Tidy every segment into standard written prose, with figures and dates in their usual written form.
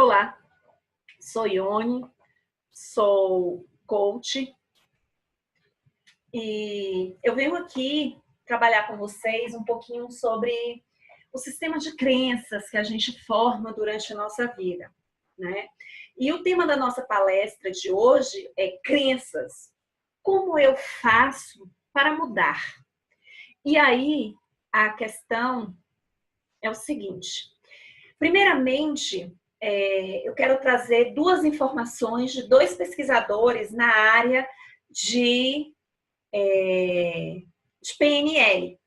Olá, sou Ione, sou coach e eu venho aqui trabalhar com vocês um pouquinho sobre o sistema de crenças que a gente forma durante a nossa vida, né? E o tema da nossa palestra de hoje é crenças. Como eu faço para mudar? E aí, a questão é o seguinte. Primeiramente, eu quero trazer duas informações de dois pesquisadores na área de PNL.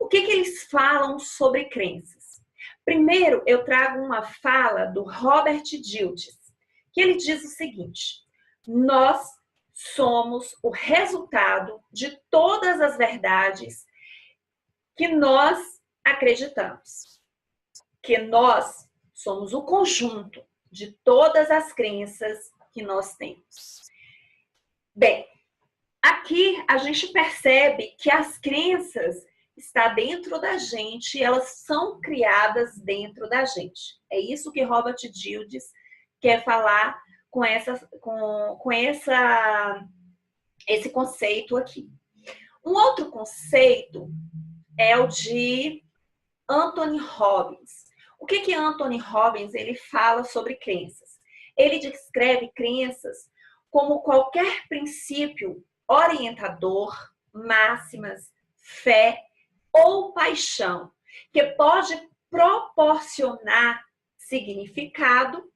O que eles falam sobre crenças? Primeiro, eu trago uma fala do Robert Dilts, que ele diz o seguinte: nós somos o resultado de todas as verdades que nós acreditamos. Que nós somos o conjunto de todas as crenças que nós temos. Bem, aqui a gente percebe que as crenças estão dentro da gente, elas são criadas dentro da gente. É isso que Robert Dilts quer falar com esse conceito aqui. Um outro conceito é o de Anthony Robbins. O que Anthony Robbins ele fala sobre crenças? Ele descreve crenças como qualquer princípio orientador, máximas, fé ou paixão, que pode proporcionar significado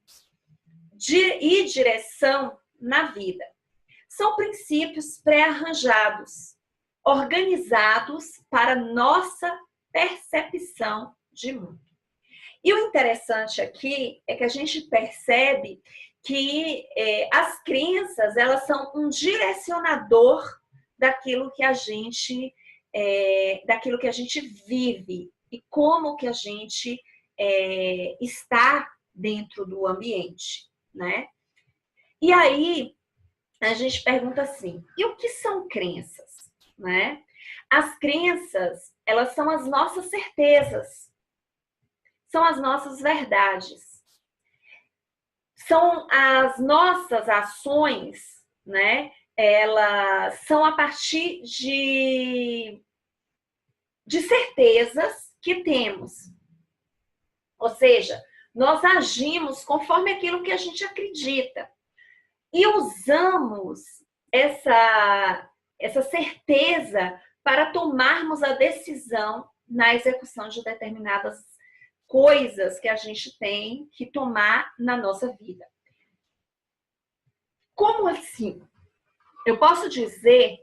e direção na vida. São princípios pré-arranjados, organizados para nossa percepção de mundo. E o interessante aqui é que a gente percebe que as crenças, elas são um direcionador daquilo que a gente vive e como que a gente está dentro do ambiente, né? E aí a gente pergunta assim: e o que são crenças, né? As crenças, elas são as nossas certezas, são as nossas verdades, são as nossas ações, né? Elas são a partir de certezas que temos. Ou seja, nós agimos conforme aquilo que a gente acredita e usamos essa certeza para tomarmos a decisão na execução de determinadas coisas que a gente tem que tomar na nossa vida. Como assim? Eu posso dizer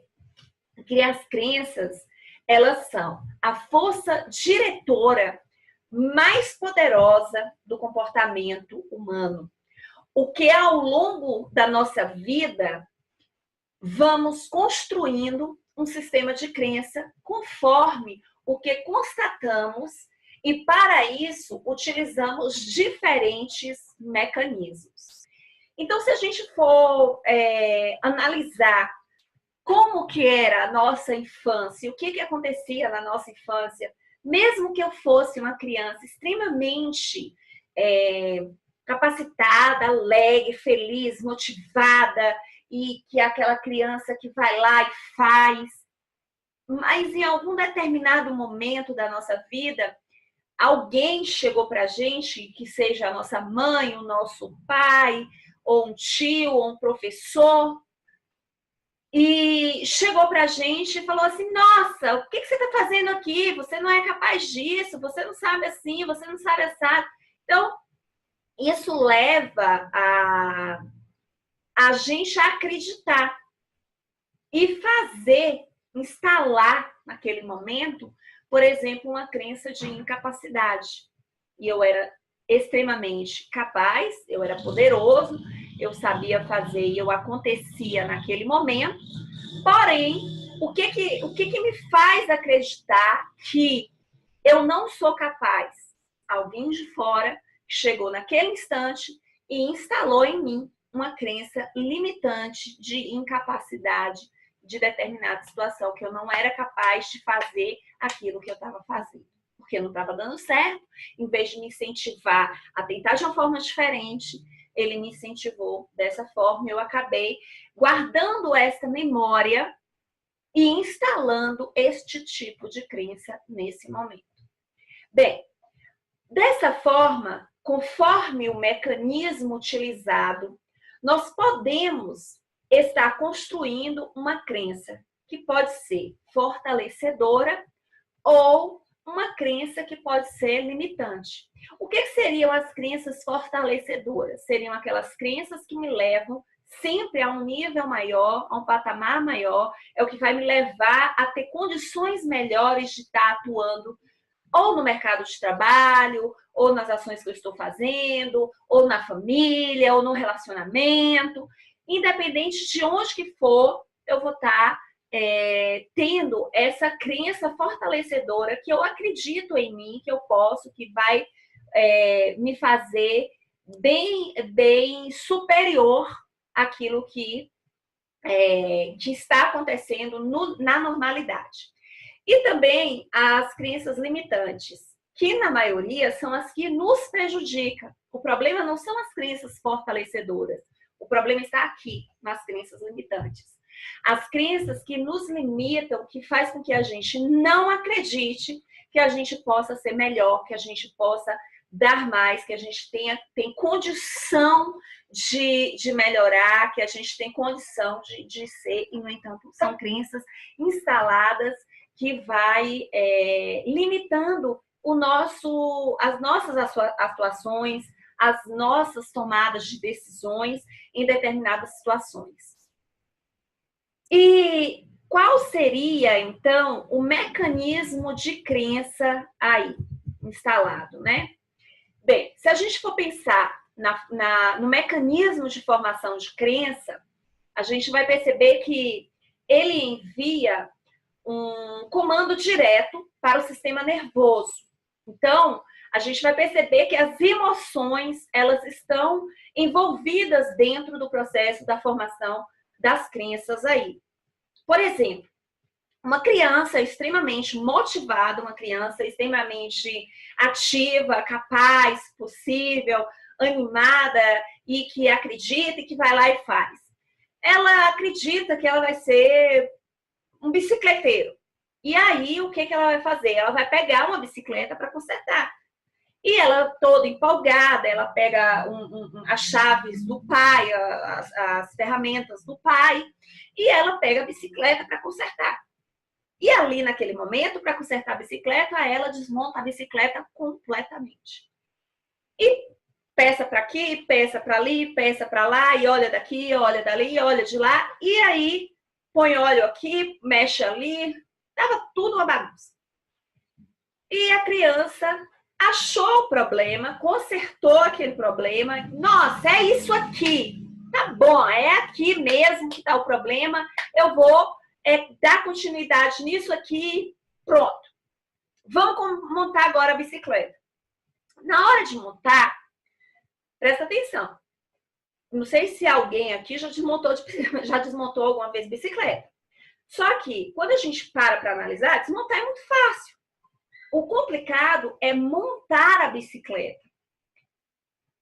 que as crenças, elas são a força diretora mais poderosa do comportamento humano. O que ao longo da nossa vida vamos construindo um sistema de crença conforme o que constatamos e para isso utilizamos diferentes mecanismos. Então, se a gente for analisar como que era a nossa infância, o que acontecia na nossa infância, mesmo que eu fosse uma criança extremamente capacitada, alegre, feliz, motivada, e que é aquela criança que vai lá e faz, mas em algum determinado momento da nossa vida, alguém chegou para a gente, que seja a nossa mãe, o nosso pai, ou um tio, ou um professor, e chegou para a gente e falou assim: nossa, o que você está fazendo aqui? Você não é capaz disso, você não sabe assim, você não sabe assado. Então, isso leva a gente a acreditar e instalar naquele momento, por exemplo, uma crença de incapacidade. E eu era extremamente capaz, eu era poderoso, eu sabia fazer e eu acontecia naquele momento. Porém, o que me faz acreditar que eu não sou capaz? Alguém de fora chegou naquele instante e instalou em mim uma crença limitante de incapacidade de determinada situação, que eu não era capaz de fazer aquilo que eu estava fazendo. porque não estava dando certo, em vez de me incentivar a tentar de uma forma diferente, ele me incentivou dessa forma. Eu acabei guardando essa memória e instalando este tipo de crença nesse momento. Bem, dessa forma, conforme o mecanismo utilizado, nós podemos estar construindo uma crença que pode ser fortalecedora ou uma crença que pode ser limitante. O que seriam as crenças fortalecedoras? Seriam aquelas crenças que me levam sempre a um nível maior, a um patamar maior, é o que vai me levar a ter condições melhores de estar atuando ou no mercado de trabalho, ou nas ações que eu estou fazendo, ou na família, ou no relacionamento. Independente de onde que for, eu vou estar tendo essa crença fortalecedora que eu acredito em mim, que eu posso, que vai me fazer bem superior àquilo que está acontecendo na normalidade. E também as crenças limitantes, que na maioria são as que nos prejudicam. O problema não são as crenças fortalecedoras, o problema está aqui, nas crenças limitantes. As crenças que nos limitam, que faz com que a gente não acredite que a gente possa ser melhor, que a gente possa dar mais, que a gente tem condição de melhorar, que a gente tem condição de ser, e no entanto são crenças instaladas que vai limitando as nossas atuações, as nossas tomadas de decisões em determinadas situações. E qual seria, então, o mecanismo de crença aí instalado, né? Bem, se a gente for pensar no mecanismo de formação de crença, a gente vai perceber que ele envia um comando direto para o sistema nervoso. Então, a gente vai perceber que as emoções, elas estão envolvidas dentro do processo da formação das crenças aí. Por exemplo, uma criança extremamente motivada, uma criança extremamente ativa, capaz, possível, animada e que acredita e que vai lá e faz. Ela acredita que ela vai ser um bicicleteiro. E aí, o que ela vai fazer? Ela vai pegar uma bicicleta para consertar. E ela, toda empolgada, ela pega as chaves do pai, as ferramentas do pai, e ela pega a bicicleta para consertar. E ali, naquele momento, para consertar a bicicleta, ela desmonta a bicicleta completamente. E peça para aqui, peça para ali, peça para lá, e olha daqui, olha dali, olha de lá, e aí põe óleo aqui, mexe ali, estava tudo uma bagunça. E a criança achou o problema, consertou aquele problema. Nossa, é isso aqui. Tá bom, é aqui mesmo que está o problema. Eu vou dar continuidade nisso aqui. Pronto. Vamos montar agora a bicicleta. Na hora de montar, presta atenção. Não sei se alguém aqui já desmontou alguma vez bicicleta. Só que, quando a gente para analisar, desmontar é muito fácil. O complicado é montar a bicicleta.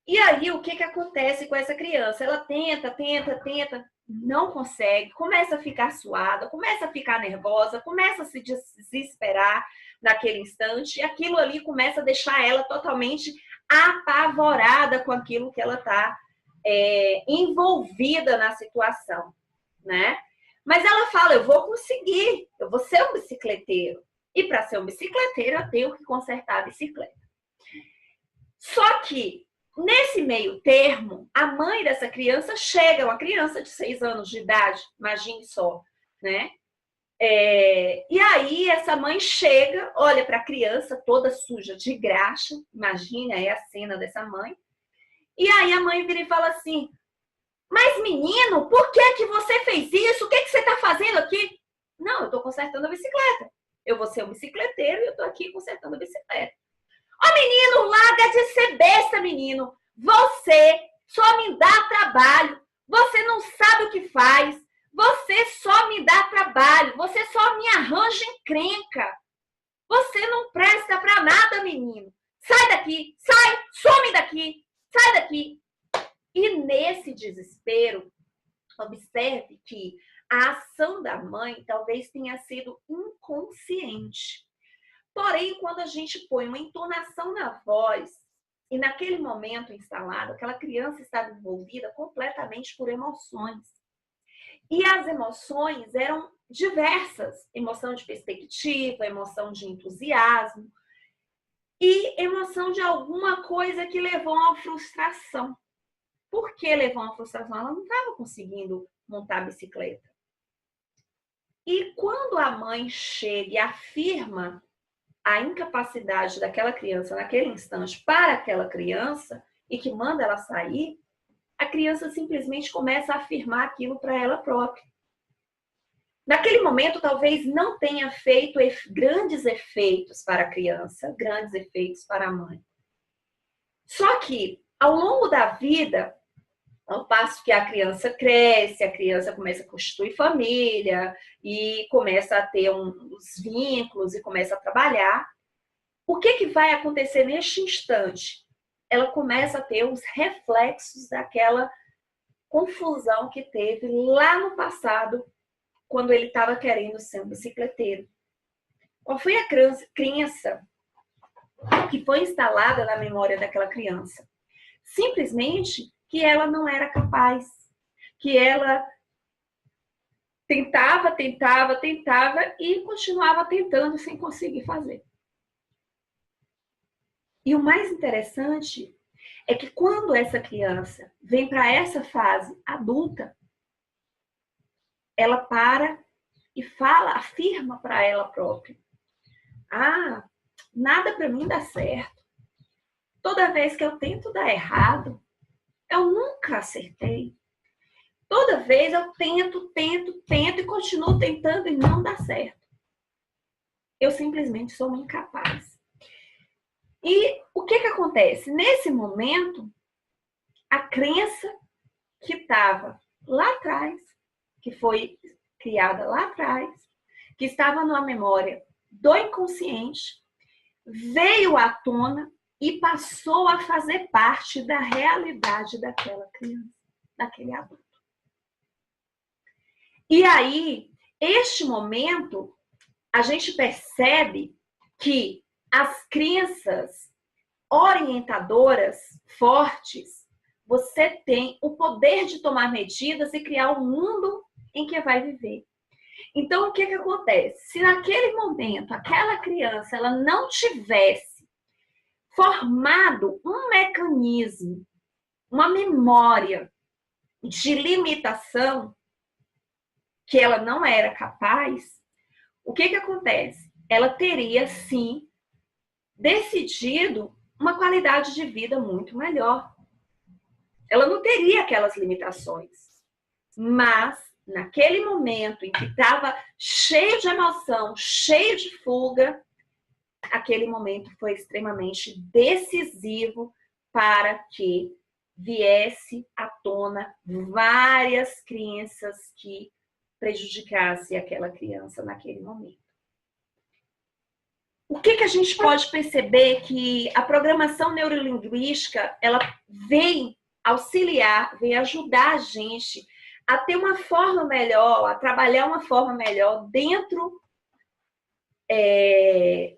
E aí, o que acontece com essa criança? Ela tenta, não consegue, começa a ficar suada, começa a ficar nervosa, começa a se desesperar naquele instante, e aquilo ali começa a deixar ela totalmente apavorada com aquilo que ela está envolvida na situação, né? Mas ela fala, eu vou conseguir, eu vou ser um bicicleteiro. E para ser um bicicleteiro, eu tenho que consertar a bicicleta. Só que, nesse meio termo, a mãe dessa criança chega, uma criança de 6 anos de idade, imagine só, né? E aí, essa mãe chega, olha para a criança toda suja de graxa, imagina aí a cena dessa mãe. E aí a mãe vira e fala assim, mas menino, por que você fez isso? O que você está fazendo aqui? Não, eu estou consertando a bicicleta. Eu vou ser um bicicleteiro e eu estou aqui consertando a bicicleta. Ó, menino, larga de ser besta, menino. Você só me dá trabalho. Você não sabe o que faz. Você só me dá trabalho. Você só me arranja encrenca. Você não presta para nada, menino. Sai daqui, sai, some daqui, sai daqui. E nesse desespero, observe que a ação da mãe talvez tenha sido inconsciente. Porém, quando a gente põe uma entonação na voz, e naquele momento instalado, aquela criança estava envolvida completamente por emoções. E as emoções eram diversas. Emoção de perspectiva, emoção de entusiasmo e emoção de alguma coisa que levou a uma frustração. Por que levou a uma frustração? Ela não estava conseguindo montar a bicicleta. E quando a mãe chega e afirma a incapacidade daquela criança naquele instante para aquela criança e que manda ela sair, a criança simplesmente começa a afirmar aquilo para ela própria. Naquele momento, talvez não tenha feito grandes efeitos para a criança, grandes efeitos para a mãe. Só que, ao longo da vida, ao passo que a criança cresce, a criança começa a constituir família e começa a ter os vínculos e começa a trabalhar, o que vai acontecer neste instante? Ela começa a ter os reflexos daquela confusão que teve lá no passado, quando ele estava querendo ser um bicicleteiro. Qual foi a crença que foi instalada na memória daquela criança? Simplesmente que ela não era capaz, que ela tentava e continuava tentando sem conseguir fazer. E o mais interessante é que quando essa criança vem para essa fase adulta, ela para e fala, afirma para ela própria: ah, nada para mim dá certo. Toda vez que eu tento dar errado, eu nunca acertei. Toda vez eu tento e continuo tentando e não dá certo. Eu simplesmente sou uma incapaz. E o que acontece? Nesse momento, a crença que estava lá atrás, que foi criada lá atrás, que estava numa memória do inconsciente, veio à tona e passou a fazer parte da realidade daquela criança, daquele adulto. E aí, este momento, a gente percebe que as crenças orientadoras fortes, você tem o poder de tomar medidas e criar um mundo em que vai viver. Então, o que acontece? Se naquele momento aquela criança ela não tivesse formado um mecanismo, uma memória de limitação, que ela não era capaz, o que acontece? Ela teria, sim, decidido uma qualidade de vida muito melhor. Ela não teria aquelas limitações. Mas, naquele momento em que estava cheio de emoção, cheio de fuga, aquele momento foi extremamente decisivo para que viesse à tona várias crenças que prejudicassem aquela criança naquele momento. O que a gente pode perceber? Que a programação neurolinguística, ela vem auxiliar, vem ajudar a gente a ter uma forma melhor, a trabalhar uma forma melhor dentro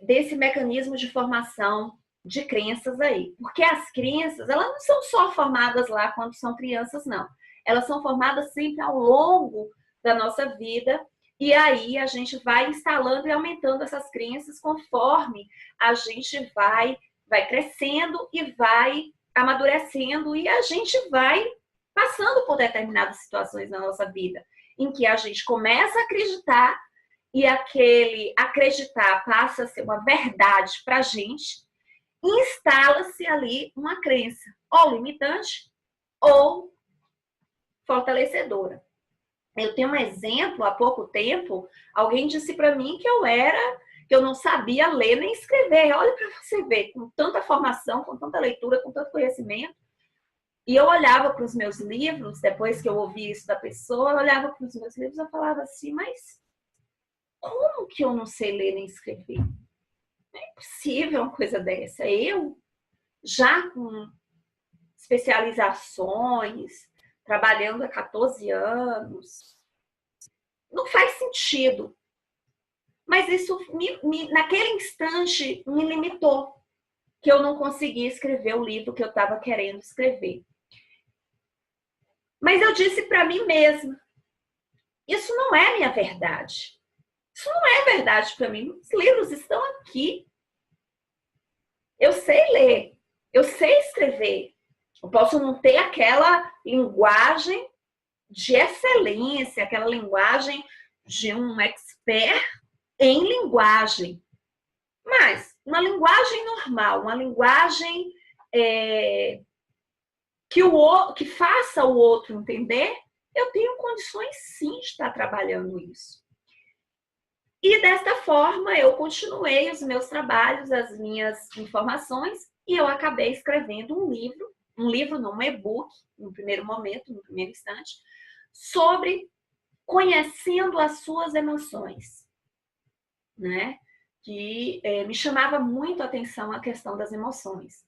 desse mecanismo de formação de crenças aí. Porque as crenças, elas não são só formadas lá quando são crianças, não. Elas são formadas sempre ao longo da nossa vida. E aí a gente vai instalando e aumentando essas crenças conforme a gente vai crescendo e vai amadurecendo e a gente vai passando por determinadas situações na nossa vida, em que a gente começa a acreditar e aquele acreditar passa a ser uma verdade para a gente, e instala-se ali uma crença, ou limitante ou fortalecedora. Eu tenho um exemplo, há pouco tempo, alguém disse para mim que eu não sabia ler nem escrever. Olha para você ver, com tanta formação, com tanta leitura, com tanto conhecimento. E eu olhava para os meus livros, depois que eu ouvi isso da pessoa, eu olhava para os meus livros e eu falava assim, mas como que eu não sei ler nem escrever? É impossível uma coisa dessa. Eu, já com especializações, trabalhando há 14 anos, não faz sentido. Mas isso, naquele instante, me limitou, que eu não conseguia escrever o livro que eu estava querendo escrever. Mas eu disse para mim mesma, isso não é minha verdade. Isso não é verdade para mim. Os livros estão aqui. Eu sei ler, eu sei escrever. Eu posso não ter aquela linguagem de excelência, aquela linguagem de um expert em linguagem. Mas uma linguagem normal, uma linguagem que faça o outro entender, eu tenho condições sim de estar trabalhando isso. E desta forma eu continuei os meus trabalhos, as minhas informações, e eu acabei escrevendo um livro não, um e-book, no primeiro momento, no primeiro instante, sobre conhecendo as suas emoções, né? Que me chamava muito a atenção a questão das emoções.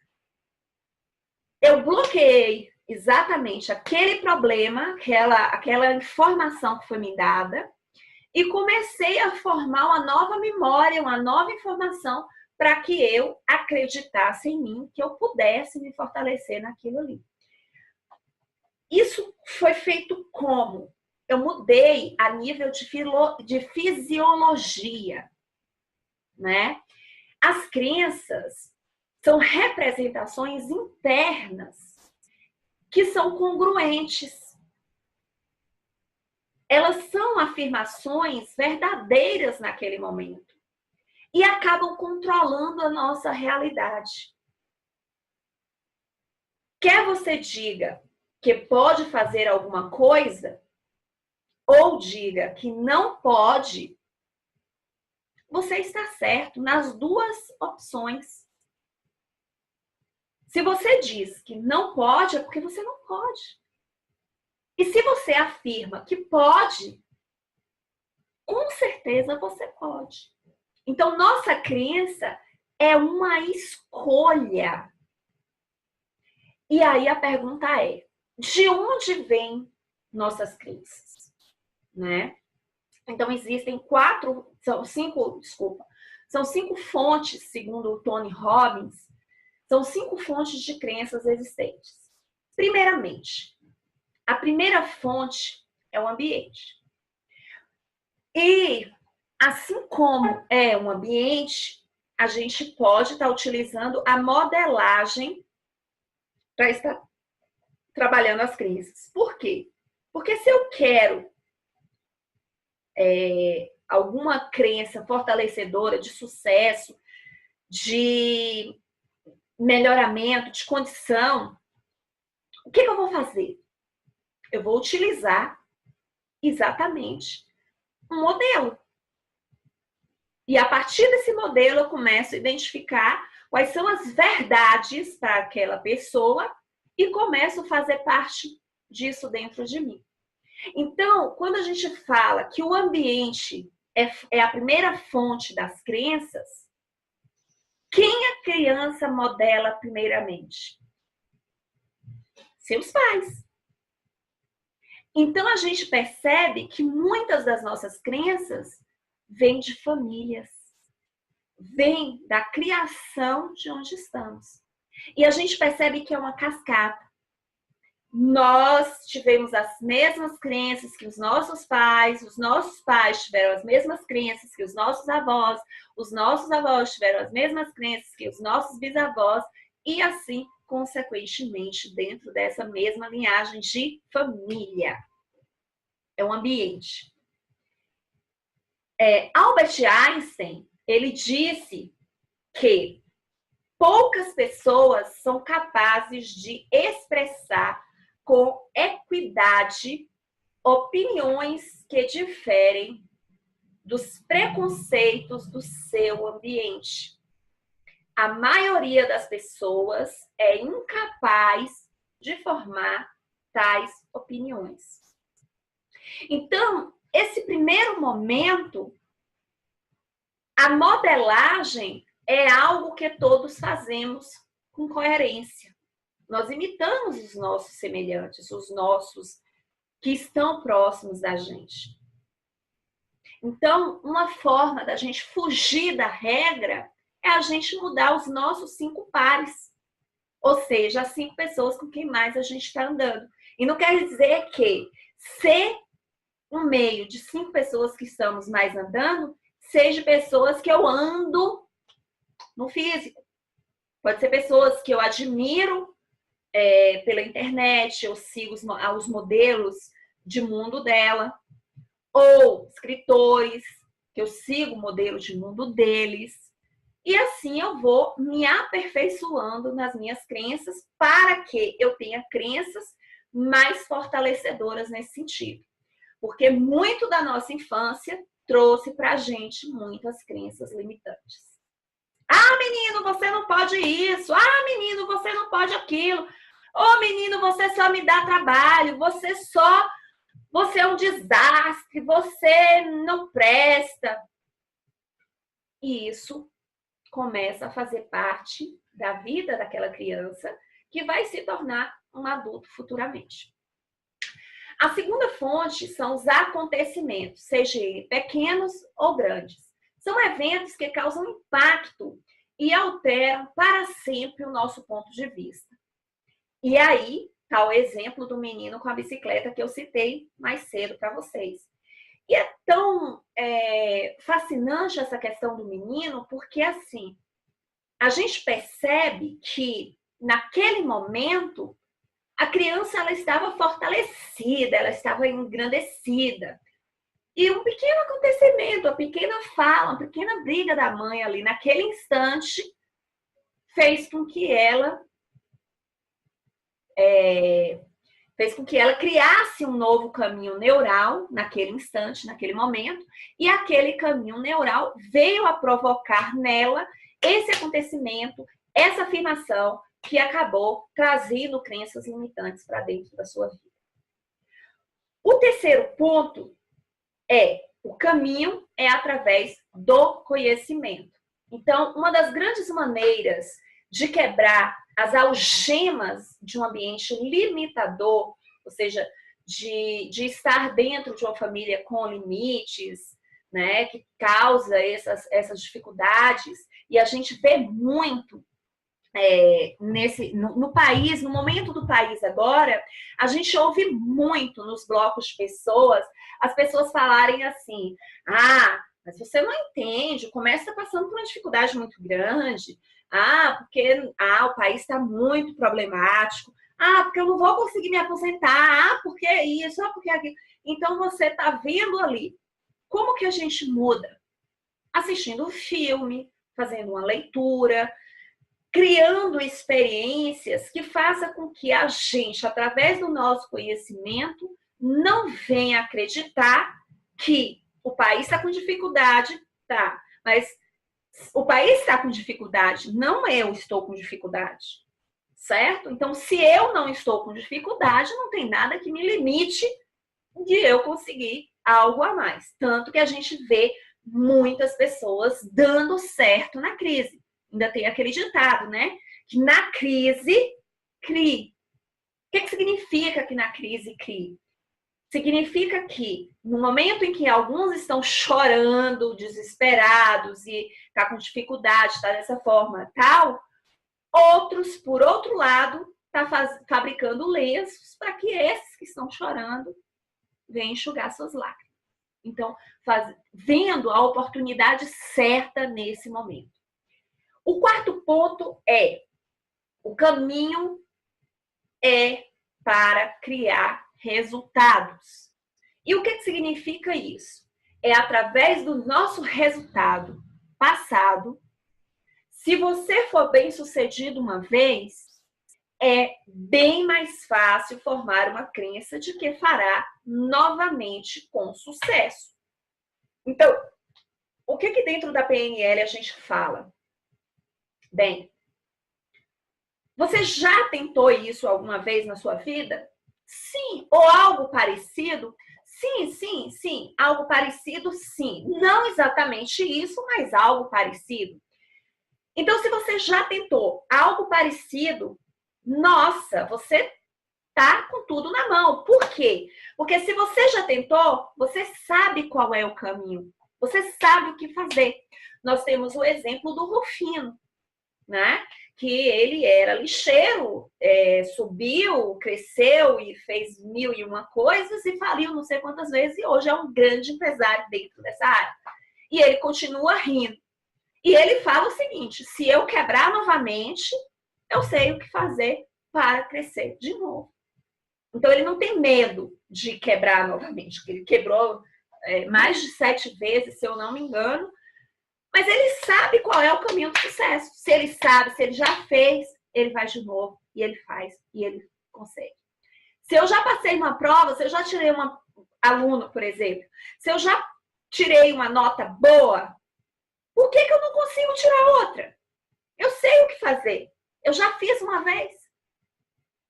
Eu bloqueei exatamente aquele problema, aquela informação que foi me dada, e comecei a formar uma nova memória, uma nova informação, para que eu acreditasse em mim, que eu pudesse me fortalecer naquilo ali. Isso foi feito como? Eu mudei a nível de fisiologia, né? As crenças são representações internas que são congruentes. Elas são afirmações verdadeiras naquele momento e acabam controlando a nossa realidade. Quer você diga que pode fazer alguma coisa ou diga que não pode, você está certo nas duas opções. Se você diz que não pode, é porque você não pode. E se você afirma que pode, com certeza você pode. Então, nossa crença é uma escolha. E aí a pergunta é, de onde vêm nossas crenças? Né? Então, existem são cinco fontes, segundo o Tony Robbins, são 5 fontes de crenças existentes. Primeiramente, a primeira fonte é o ambiente. E, assim como é um ambiente, a gente pode estar utilizando a modelagem para estar trabalhando as crenças. Por quê? Porque se eu quero alguma crença fortalecedora de sucesso, de melhoramento, de condição, o que eu vou fazer? Eu vou utilizar exatamente um modelo. E a partir desse modelo eu começo a identificar quais são as verdades para aquela pessoa e começo a fazer parte disso dentro de mim. Então, quando a gente fala que o ambiente é a primeira fonte das crenças, quem a criança modela primeiramente? Seus pais. Então, a gente percebe que muitas das nossas crenças vêm de famílias, vêm da criação de onde estamos. E a gente percebe que é uma cascata. Nós tivemos as mesmas crenças que os nossos pais tiveram as mesmas crenças que os nossos avós tiveram as mesmas crenças que os nossos bisavós, e assim, consequentemente, dentro dessa mesma linhagem de família. É um ambiente. Albert Einstein, ele disse que poucas pessoas são capazes de expressar com equidade opiniões que diferem dos preconceitos do seu ambiente. A maioria das pessoas é incapaz de formar tais opiniões. Então, esse primeiro momento, a modelagem, é algo que todos fazemos com coerência. Nós imitamos os nossos semelhantes, os nossos que estão próximos da gente. Então, uma forma da gente fugir da regra é a gente mudar os nossos 5 pares. Ou seja, as 5 pessoas com quem mais a gente está andando. E não quer dizer que ser um meio de 5 pessoas que estamos mais andando, seja pessoas que eu ando no físico. Pode ser pessoas que eu admiro pela internet, eu sigo os modelos de mundo dela, ou escritores, que eu sigo o modelo de mundo deles. E assim eu vou me aperfeiçoando nas minhas crenças para que eu tenha crenças mais fortalecedoras nesse sentido. Porque muito da nossa infância trouxe para a gente muitas crenças limitantes. Ah, menino, você não pode isso. Ah, menino, você não pode aquilo. Ô, menino, você só me dá trabalho. Você é um desastre. Você não presta. E isso começa a fazer parte da vida daquela criança que vai se tornar um adulto futuramente. A segunda fonte são os acontecimentos, seja eles pequenos ou grandes. São eventos que causam impacto e alteram para sempre o nosso ponto de vista. E aí está o exemplo do menino com a bicicleta que eu citei mais cedo para vocês. E é tão fascinante essa questão do menino, porque assim, a gente percebe que naquele momento a criança ela estava fortalecida, ela estava engrandecida. E um pequeno acontecimento, uma pequena fala, uma pequena briga da mãe ali naquele instante fez com que ela criasse um novo caminho neural naquele instante, naquele momento, e aquele caminho neural veio a provocar nela esse acontecimento, essa afirmação que acabou trazendo crenças limitantes para dentro da sua vida. O terceiro ponto o caminho é através do conhecimento. Então, uma das grandes maneiras de quebrar as algemas de um ambiente limitador, ou seja, de estar dentro de uma família com limites, né, que causa essas dificuldades, e a gente vê muito no país, no momento do país agora, a gente ouve muito nos blocos de pessoas, as pessoas falarem assim, mas você não entende, começa passando por uma dificuldade muito grande, porque o país está muito problemático, porque eu não vou conseguir me aposentar, porque isso, porque aquilo. Então você está vendo ali, como que a gente muda? Assistindo um filme, fazendo uma leitura, criando experiências que façam com que a gente, através do nosso conhecimento, não venha acreditar que o país está com dificuldade, tá? Mas o país está com dificuldade, não eu estou com dificuldade, certo? Então, se eu não estou com dificuldade, não tem nada que me limite de eu conseguir algo a mais. Tanto que a gente vê muitas pessoas dando certo na crise. Ainda tem aquele ditado, né? Que na crise, crie. O que significa que na crise crie? Significa que no momento em que alguns estão chorando, desesperados e tá com dificuldade, está dessa forma tal, outros, por outro lado, tá fabricando lenços para que esses que estão chorando venham enxugar suas lágrimas. Então, vendo a oportunidade certa nesse momento. O quarto ponto o caminho é para criar resultados. E o que significa isso? É através do nosso resultado passado. Se você for bem sucedido uma vez, é bem mais fácil formar uma crença de que fará novamente com sucesso. Então, o que dentro da PNL a gente fala? Bem, você já tentou isso alguma vez na sua vida? Sim. Ou algo parecido? Sim. Algo parecido, sim. Não exatamente isso, mas algo parecido. Então, se você já tentou algo parecido, nossa, você tá com tudo na mão. Por quê? Porque se você já tentou, você sabe qual é o caminho. Você sabe o que fazer. Nós temos o exemplo do Rufino, né? Que ele era lixeiro, subiu, cresceu e fez 1001 coisas e faliu não sei quantas vezes e hoje é um grande empresário dentro dessa área. E ele continua rindo. E ele fala o seguinte: se eu quebrar novamente, eu sei o que fazer para crescer de novo. Então ele não tem medo de quebrar novamente, porque ele quebrou mais de 7 vezes, se eu não me engano, mas ele sabe qual é o caminho do sucesso. Se ele sabe, se ele já fez, ele vai de novo, e ele faz, e ele consegue. Se eu já passei uma prova, se eu já tirei uma aluno, por exemplo, se eu já tirei uma nota boa, por que eu não consigo tirar outra? Eu sei o que fazer. Eu já fiz uma vez.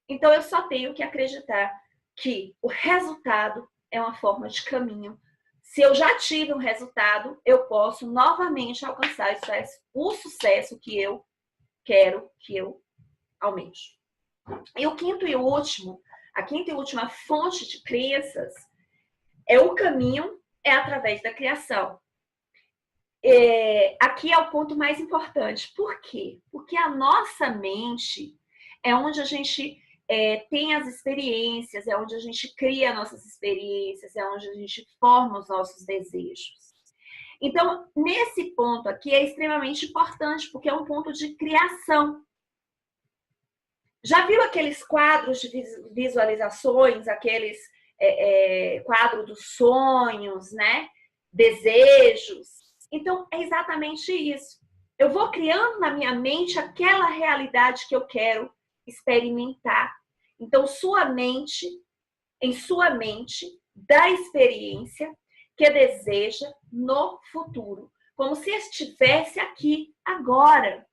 Então, eu só tenho que acreditar que o resultado é uma forma de caminho. Se eu já tive um resultado, eu posso novamente alcançar o sucesso que eu quero, que eu almejo. E o quinto e último, a quinta e última fonte de crenças é o caminho, é através da criação. Aqui é o ponto mais importante. Por quê? Porque a nossa mente é onde a gente tem as experiências, é onde a gente cria nossas experiências, é onde a gente forma os nossos desejos. Então, nesse ponto aqui é extremamente importante, porque é um ponto de criação. Já viu aqueles quadros de visualizações, aqueles quadro dos sonhos, né? Desejos. Então, é exatamente isso. Eu vou criando na minha mente aquela realidade que eu quero experimentar. Então, em sua mente, dá experiência que deseja no futuro. Como se estivesse aqui, agora.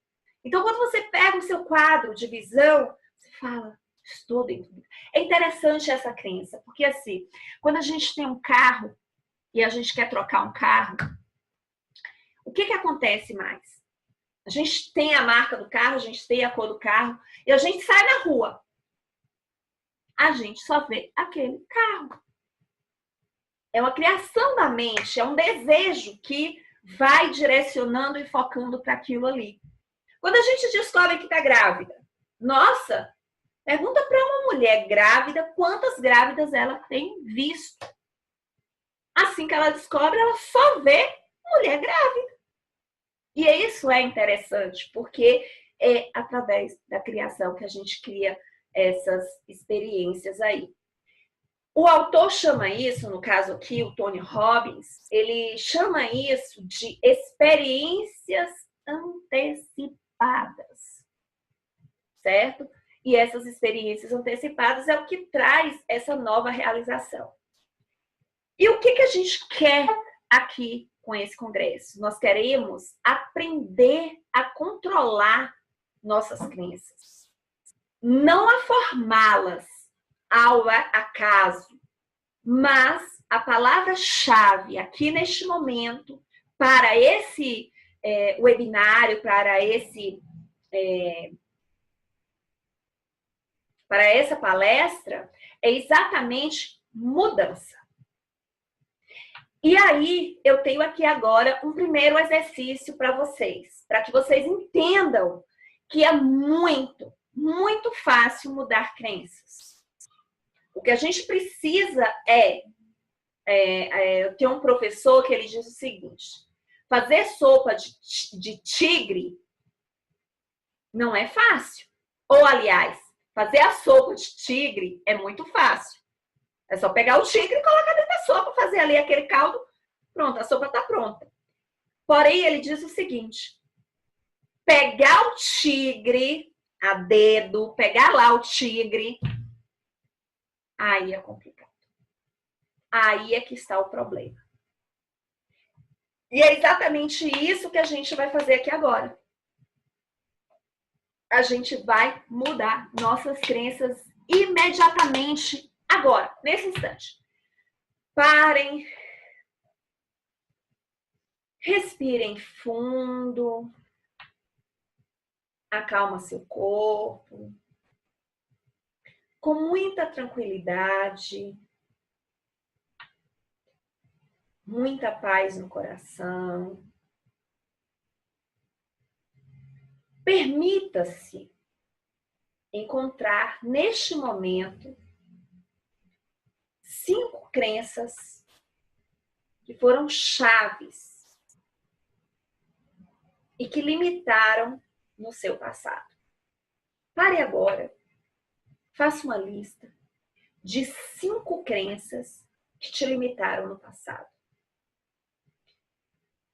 Então, quando você pega o seu quadro de visão, você fala, estou dentro. É interessante essa crença, porque assim, quando a gente tem um carro e a gente quer trocar um carro, o que acontece mais? A gente tem a marca do carro, a gente tem a cor do carro, e a gente sai na rua. A gente só vê aquele carro. É uma criação da mente, é um desejo que vai direcionando e focando para aquilo ali. Quando a gente descobre que está grávida, nossa, pergunta para uma mulher grávida quantas grávidas ela tem visto. Assim que ela descobre, ela só vê mulher grávida. E isso é interessante, porque é através da criação que a gente cria essas experiências aí. O autor chama isso, no caso aqui, o Tony Robbins, ele chama isso de experiências antecipadas, certo? E essas experiências antecipadas é o que traz essa nova realização. E o que a gente quer aqui com esse congresso? Nós queremos aprender a controlar nossas crenças, não a formá-las ao acaso, mas a palavra-chave aqui neste momento para esse webinário, para essa palestra é exatamente mudança. E aí, eu tenho aqui agora um primeiro exercício para vocês, para que vocês entendam que é muito, muito fácil mudar crenças. O que a gente precisa eu tenho um professor que ele diz o seguinte: fazer sopa de tigre não é fácil. Ou, aliás, fazer a sopa de tigre é muito fácil. É só pegar o tigre e colocar dentro da sopa, fazer ali aquele caldo, pronto, a sopa está pronta. Porém, ele diz o seguinte: pegar o tigre a dedo, pegar lá o tigre, aí é complicado. Aí é que está o problema. E é exatamente isso que a gente vai fazer aqui agora. A gente vai mudar nossas crenças imediatamente agora, nesse instante. Parem. Respirem fundo. acalma seu corpo, com muita tranquilidade, muita paz no coração. Permita-se encontrar neste momento 5 crenças que foram chaves e que limitaram no seu passado. Pare agora, faça uma lista de 5 crenças que te limitaram no passado.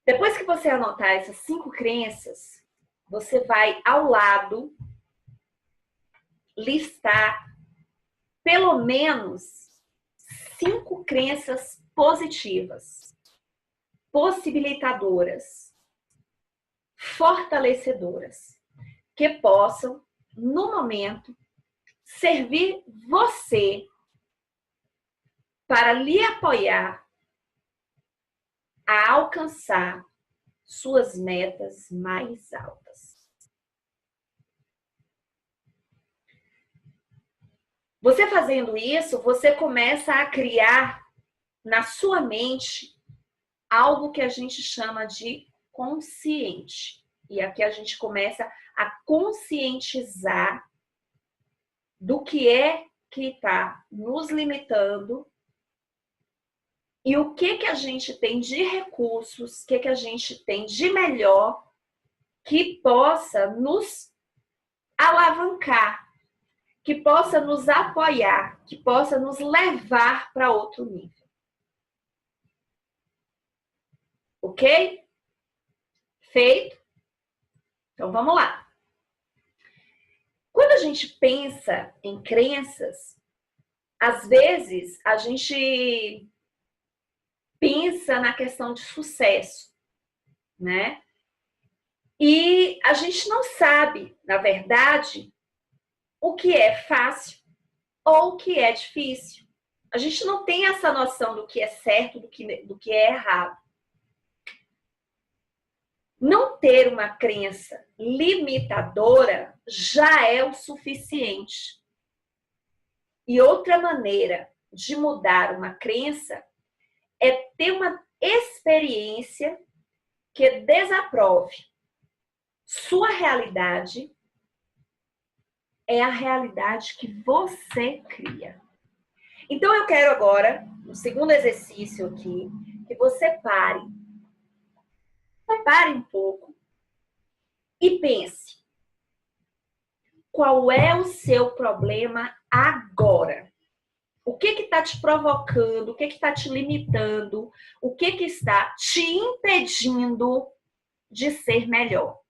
Depois que você anotar essas 5 crenças, você vai ao lado listar pelo menos 5 crenças positivas, possibilitadoras, fortalecedoras, que possam, no momento, servir você para lhe apoiar a alcançar suas metas mais altas. Você fazendo isso, você começa a criar na sua mente algo que a gente chama de consciente. E aqui a gente começa a conscientizar do que é que está nos limitando e o que a gente tem de recursos, o que a gente tem de melhor que possa nos alavancar, que possa nos apoiar, que possa nos levar para outro nível. Ok? Feito? Então vamos lá. Quando a gente pensa em crenças, às vezes a gente pensa na questão de sucesso, né? E a gente não sabe, na verdade, o que é fácil ou o que é difícil. A gente não tem essa noção do que é certo, do que é errado. Não ter uma crença limitadora já é o suficiente. E outra maneira de mudar uma crença é ter uma experiência que desaprove. Sua realidade é a realidade que você cria. Então eu quero agora, no segundo exercício aqui, que você pare um pouco e pense. Qual é o seu problema agora? O que está te provocando? O que está te limitando? O que está te impedindo de ser melhor?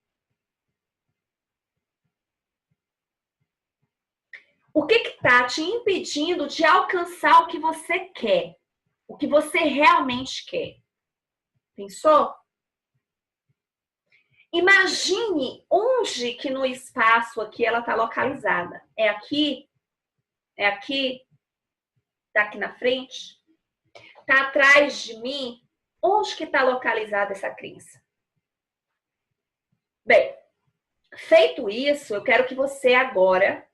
O que está te impedindo de alcançar o que você quer? O que você realmente quer? Pensou? Imagine onde que no espaço aqui ela está localizada. É aqui? É aqui? Está aqui na frente? Está atrás de mim? Onde que está localizada essa crença? Bem, feito isso, eu quero que você agora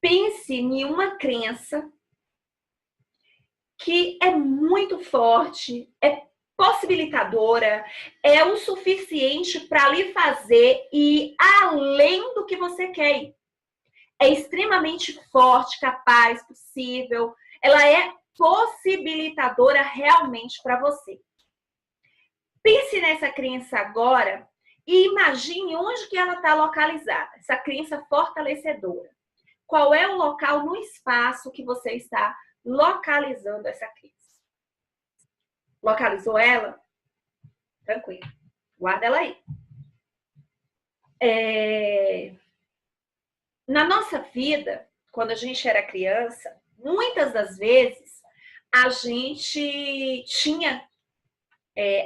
pense em uma crença que é muito forte, é possibilitadora, é o suficiente para lhe fazer ir além do que você quer ir. É extremamente forte, capaz, possível. Ela é possibilitadora realmente para você. Pense nessa crença agora e imagine onde que ela está localizada. Essa crença fortalecedora. Qual é o local no espaço que você está localizando essa crença? Localizou ela? Tranquilo. Guarda ela aí. Na nossa vida, quando a gente era criança, muitas das vezes a gente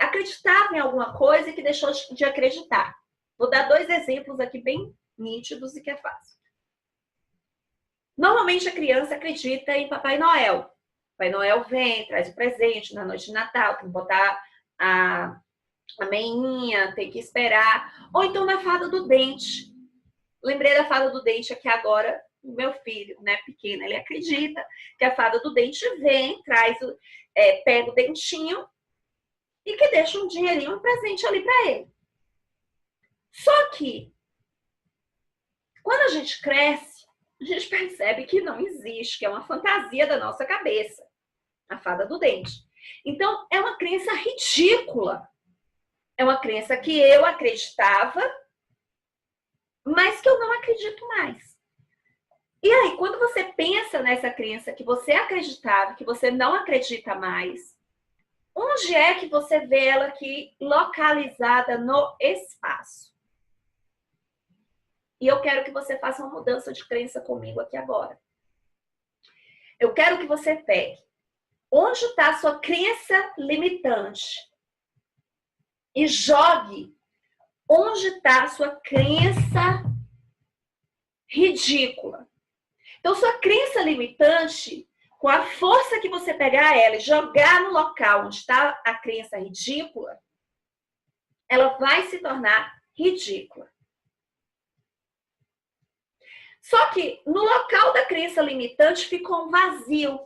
acreditava em alguma coisa e que deixou de acreditar. Vou dar 2 exemplos aqui bem nítidos e que é fácil. Normalmente a criança acredita em Papai Noel. Papai Noel vem, traz o presente na noite de Natal, tem que botar a meinha, tem que esperar. Ou então na fada do dente. Lembrei da fada do dente aqui agora, o meu filho, né, pequeno, ele acredita que a fada do dente vem, pega o dentinho e que deixa um dinheirinho, um presente ali para ele. Só que, quando a gente cresce, a gente percebe que não existe, que é uma fantasia da nossa cabeça, a fada do dente. Então, é uma crença ridícula. É uma crença que eu acreditava, mas que eu não acredito mais. E aí, quando você pensa nessa crença que você acreditava, que você não acredita mais, onde é que você vê ela aqui localizada no espaço? E eu quero que você faça uma mudança de crença comigo aqui agora. Eu quero que você pegue onde está a sua crença limitante e jogue onde está a sua crença ridícula. Então, sua crença limitante, com a força que você pegar ela e jogar no local onde está a crença ridícula, ela vai se tornar ridícula. Só que no local da crença limitante ficou um vazio,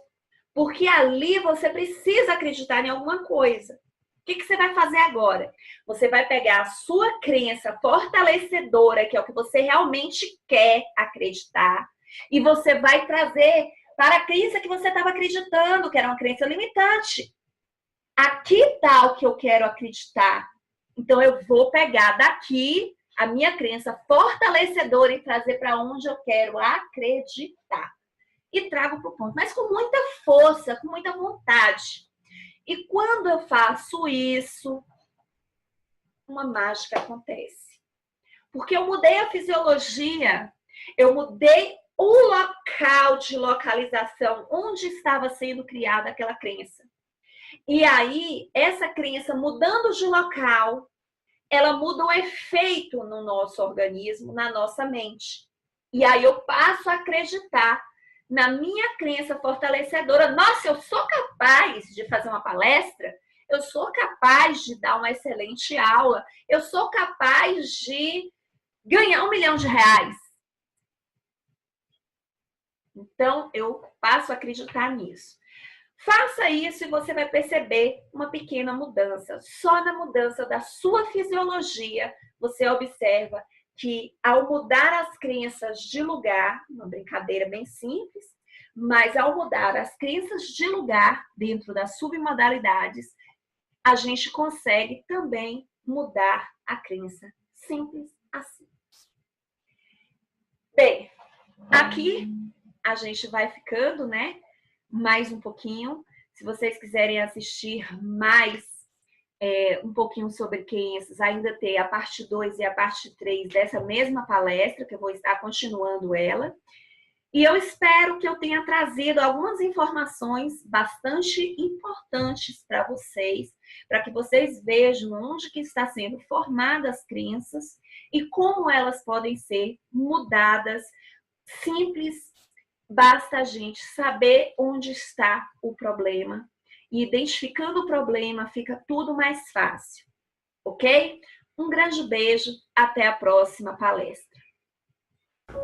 porque ali você precisa acreditar em alguma coisa. O que você vai fazer agora? Você vai pegar a sua crença fortalecedora, que é o que você realmente quer acreditar, e você vai trazer para a crença que você estava acreditando, que era uma crença limitante. Aqui está o que eu quero acreditar. Então, eu vou pegar daqui a minha crença fortalecedora e trazer para onde eu quero acreditar. E trago para o ponto, mas com muita força, com muita vontade. E quando eu faço isso, uma mágica acontece. Porque eu mudei a fisiologia, eu mudei o local de localização onde estava sendo criada aquela crença. E aí, essa crença mudando de local, ela muda o efeito no nosso organismo, na nossa mente. E aí eu passo a acreditar na minha crença fortalecedora. Nossa, eu sou capaz de fazer uma palestra, eu sou capaz de dar uma excelente aula, eu sou capaz de ganhar R$1 milhão. Então, eu passo a acreditar nisso. Faça isso e você vai perceber uma pequena mudança. Só na mudança da sua fisiologia, você observa que ao mudar as crenças de lugar, uma brincadeira bem simples, mas ao mudar as crenças de lugar dentro das submodalidades, a gente consegue também mudar a crença. Simples assim. Bem, aqui a gente vai ficando, né? Mais um pouquinho. Se vocês quiserem assistir mais um pouquinho sobre crenças, ainda tem a parte 2 e a parte 3 dessa mesma palestra, que eu vou estar continuando ela. E eu espero que eu tenha trazido algumas informações bastante importantes para que vocês vejam onde que está sendo formadas as crenças e como elas podem ser mudadas. Simples. Basta a gente saber onde está o problema. E identificando o problema, fica tudo mais fácil. Ok? Um grande beijo. Até a próxima palestra.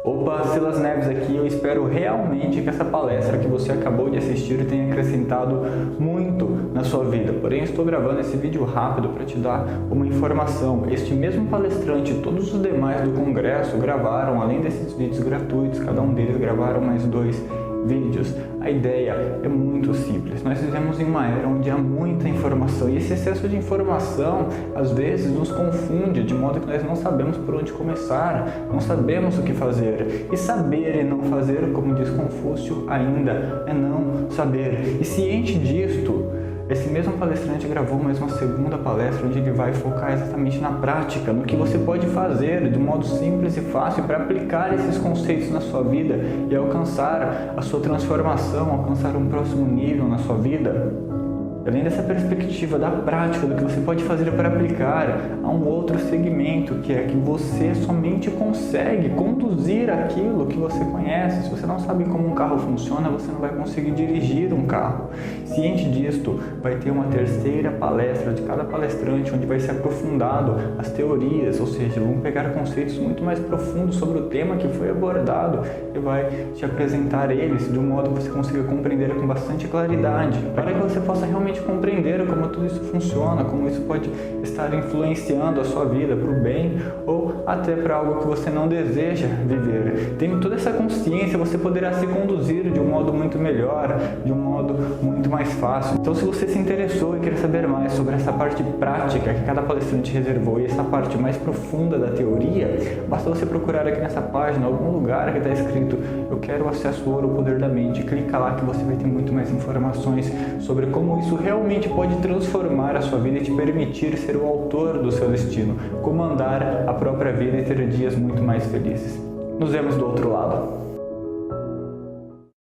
Opa, Silas Neves aqui. Eu espero realmente que essa palestra que você acabou de assistir tenha acrescentado muito na sua vida. Porém, estou gravando esse vídeo rápido para te dar uma informação. Este mesmo palestrante e todos os demais do congresso gravaram, além desses vídeos gratuitos, cada um deles gravaram mais 2 vídeos. A ideia é muito simples. Nós vivemos em uma era onde há muita informação e esse excesso de informação às vezes nos confunde, de modo que nós não sabemos por onde começar, não sabemos o que fazer. E saber e não fazer, como diz Confúcio, ainda é não saber. E ciente disto, esse mesmo palestrante gravou mais uma segunda palestra onde ele vai focar exatamente na prática, no que você pode fazer de um modo simples e fácil para aplicar esses conceitos na sua vida e alcançar a sua transformação, alcançar um próximo nível na sua vida. além dessa perspectiva da prática, do que você pode fazer para aplicar, há um outro segmento, que é que você somente consegue conduzir aquilo que você conhece. Se você não sabe como um carro funciona, você não vai conseguir dirigir um carro. Ciente disto, vai ter uma terceira palestra de cada palestrante, onde vai ser aprofundado as teorias, ou seja, vão pegar conceitos muito mais profundos sobre o tema que foi abordado e vai te apresentar eles de um modo que você consiga compreender com bastante claridade, para que você possa realmente compreender como tudo isso funciona, como isso pode estar influenciando a sua vida para o bem ou até para algo que você não deseja viver. Tendo toda essa consciência, você poderá se conduzir de um modo muito melhor, de um modo muito mais fácil. Então, se você se interessou e quer saber mais sobre essa parte prática que cada palestrante reservou e essa parte mais profunda da teoria, basta você procurar aqui nessa página algum lugar que está escrito "Eu quero acesso ouro, o poder da mente". Clica lá que você vai ter muito mais informações sobre como isso realmente pode transformar a sua vida e te permitir ser o autor do seu destino, comandar a própria vida e ter dias muito mais felizes. Nos vemos do outro lado.